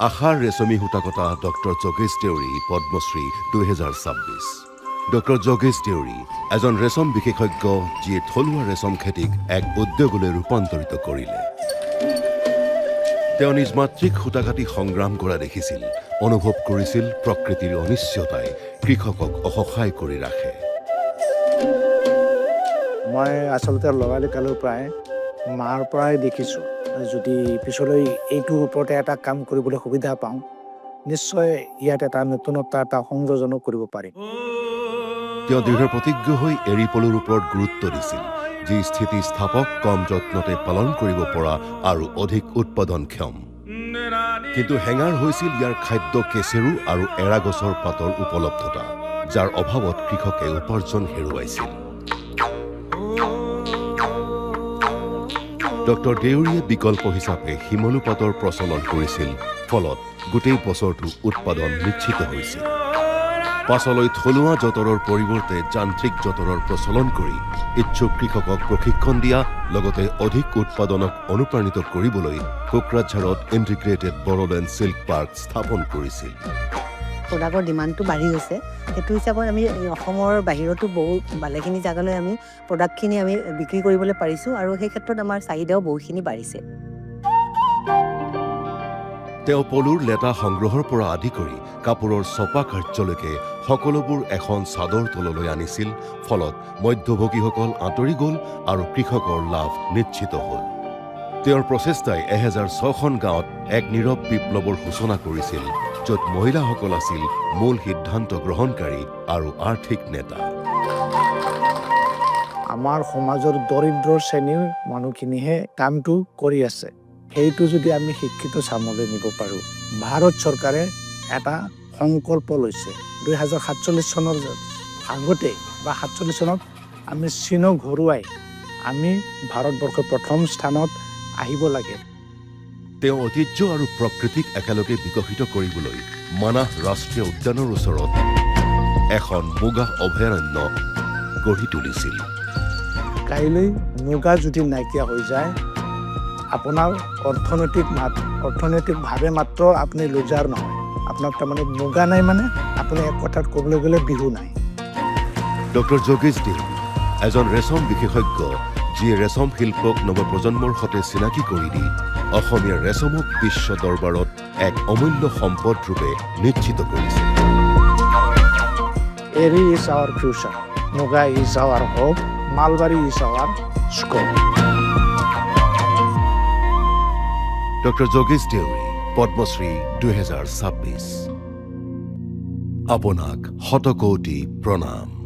আশাৰ ৰেচমী সূতা কটা ডক্টৰ যোগেশ দেউৰী পদ্মশ্ৰী 2026 ডক্টৰ যোগেশ দেউৰী এজন ৰেচম বিশেষজ্ঞ যিয়ে থলুৱা ৰেচম খেতিক এক উদ্যোগলৈ ৰূপান্তৰিত কৰিলে তেওঁ নিজ মাতৃক সূতা কাটি সংগ্ৰাম কৰা দেখিছিল অনুভৱ কৰিছিল প্ৰকৃতিৰ অনিশ্চয়তাই কৃষকক অসহায় কৰি ৰাখে মই আচলতে লৰালি কালৰ পৰাই মাৰ পৰাই দেখিছোঁ যদি পিছলৈ এইটোৰ ওপৰতে এটা কাম কৰিবলৈ সুবিধা পাওঁ নিশ্চয় ইয়াত এটা নতুনতা এটা সংযোজনো কৰিব পাৰিম তেওঁ দৃঢ় প্ৰতিজ্ঞ হৈ এৰী পলুৰ ওপৰত গুৰুত্ব দিছিল যি স্থিতিস্থাপক কম যত্নতে পালন কৰিব পৰা আৰু অধিক উৎপাদনক্ষম কিন্তু হেঙাৰ হৈছিল ইয়াৰ খাদ্য কেঁচেৰু আৰু এৰা গছৰ পাতৰ উপলব্ধতা যাৰ অভাৱত কৃষকে উপাৰ্জন হেৰুৱাইছিল ডক্টৰ দেউৰীয়ে বিকল্প হিচাপে শিমলু পাতৰ প্ৰচলন কৰিছিল ফলত গোটেই বছৰটো উৎপাদন নিশ্চিত হৈছিল পাছলৈ থলুৱা যঁতৰৰ পৰিৱৰ্তে যান্ত্ৰিক যঁতৰৰ প্ৰচলন কৰি ইচ্ছুক কৃষকক প্ৰশিক্ষণ দিয়া লগতে অধিক উৎপাদনক অনুপ্ৰাণিত কৰিবলৈ কোকৰাঝাৰত ইণ্টিগ্ৰেটেড বড়োলেণ্ড চিল্ক পাৰ্ক স্থাপন কৰিছিল প্ৰডাক্টৰ ডিমাণ্ডটো বাঢ়ি গৈছে সেইটো হিচাপত আমি অসমৰ বাহিৰতো বহুত ভালেখিনি জাগালৈ আমি প্ৰডাক্টখিনি আমি বিক্ৰী কৰিবলৈ পাৰিছোঁ আৰু সেই ক্ষেত্ৰত আমাৰ চাহিদাও বহুখিনি বাঢ়িছে তেওঁ পলুৰ লেটা সংগ্ৰহৰ পৰা আদি কৰি কাপোৰৰ ছপা কাৰ্যলৈকে সকলোবোৰ এখন চাদৰ তললৈ আনিছিল ফলত মধ্যভোগীসকল আঁতৰি গ'ল আৰু কৃষকৰ লাভ নিশ্চিত হ'ল তেওঁৰ প্ৰচেষ্টাই 1006খন গাঁৱত এক নীৰৱ বিপ্লৱৰ সূচনা কৰিছিল য'ত মহিলাসকল আছিল মূল সিদ্ধান্ত গ্ৰহণকাৰী আৰু আৰ্থিক নেতা আমাৰ সমাজৰ দৰিদ্ৰ শ্ৰেণীৰ মানুহখিনিহে কামটো কৰি আছে সেইটো যদি আমি শিক্ষিত চামলৈ নিব পাৰোঁ ভাৰত চৰকাৰে এটা সংকল্প লৈছে 2047 চনৰ আগতে বা 47 চনত আমি চীনক হৰুৱাই আমি ভাৰতবৰ্ষৰ প্ৰথম স্থানত আহিব লাগে তেওঁ ঐতিহ্য আৰু প্ৰকৃতিক একেলগে বিকশিত কৰিবলৈ মানাহ ৰাষ্ট্ৰীয় উদ্যানৰ ওচৰত এখন মুগা অভয়াৰণ্য গঢ়ি তুলিছিল কাইলৈ মুগা যদি নাইকিয়া হৈ যায় আপোনাৰ অৰ্থনৈতিকভাৱে মাত্ৰ আপুনি লুজাৰ নহয় আপোনাৰ তাৰমানে মুগা নাই মানে আপুনি এক কথাত ক'বলৈ গ'লে বিহু নাই ডক্টৰ যোগেশ দেউৰী এজন ৰেচম বিশেষজ্ঞ যিয়ে ৰেচম শিল্পক নৱপ্ৰজন্মৰ সৈতে চিনাকি কৰি দি অসমীয়া ৰেচমক বিশ্ব দৰবাৰত এক অমূল্য সম্পদ ৰূপে নিশ্চিত কৰিছে eri is our future muga is our hope mulberry is our scope doctor Jogesh Deori Padmashri 2026 আপোনাক শতকোটি প্ৰণাম